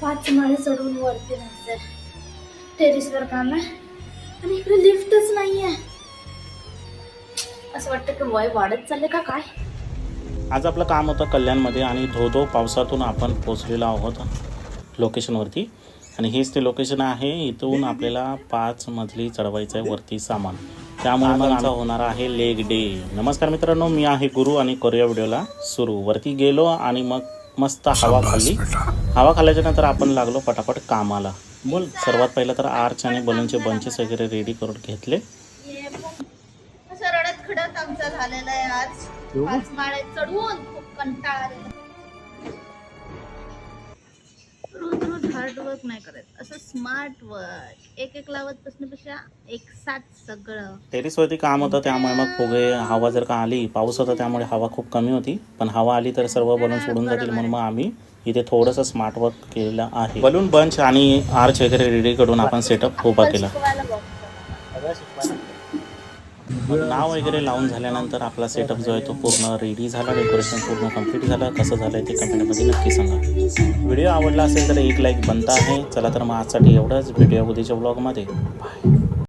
5 माळे चढून वरती जायचंय. टेरेसवर काम आहे आणि इकडे लिफ्टच नाहीये. असं वाटतं की वय वाढत चालले का काय. आज आपलं काम होतं कल्याणमध्ये आणि धो पावसातून आपण पोचलेलो आहोत लोकेशनवरती. आणि हेच ते लोकेशन आहे. इथून आपल्याला 5 मजली चढवायचं आहे वरती सामान. त्यामुळे मग आमचा होणार आहे लेग डे. नमस्कार मित्रांनो, मी आहे गुरु आणि करूया व्हिडिओला सुरू. वरती गेलो आणि मग मस्त हवा खाल्ली. हवा खाल्ल्याच्या नंतर आपण लागलो पटापट कामाला. बोल, सर्वात पहिलं तर आर्च आणि बलूनचे बंचेस वगैरे रेडी करून घेतले. असं रडत खडत आमचा झालेला आहे आज. 5 माळे चढवून खूप कंटाळा आलेला. रोज रोज हार्ड वर्क नाही करत, असं स्मार्ट वर्क एक एक लावत बसण्यापेक्षा एक साथ सगळं. टेरेसवरती काम होतं त्यामुळे मग फुगे हवा जर का आली, पाऊस होता त्यामुळे हवा खूप कमी होती, पण हवा आली तर सर्व बलून सोडून जातील म्हणून मग आम्ही इथे थोडंसं स्मार्ट वर्क केलेलं आहे. बलून बंच आणि आर्च वगैरे रेडी करून आपण सेटअप उभा केला. नाव वगैरे लावून झाल्यानंतर आपला सेटअप जो आहे तो पूर्ण रेडी झाला. डेकोरेशन पूर्ण कंप्लीट झालं. कसं झालं आहे ते कमेंटमध्ये नक्की सांगा. व्हिडिओ आवडला असेल तर एक लाईक बनता आहे. चला तर मग आजसाठी एवढंच. भेटूया उद्याच्या ब्लॉगमध्ये. बाय.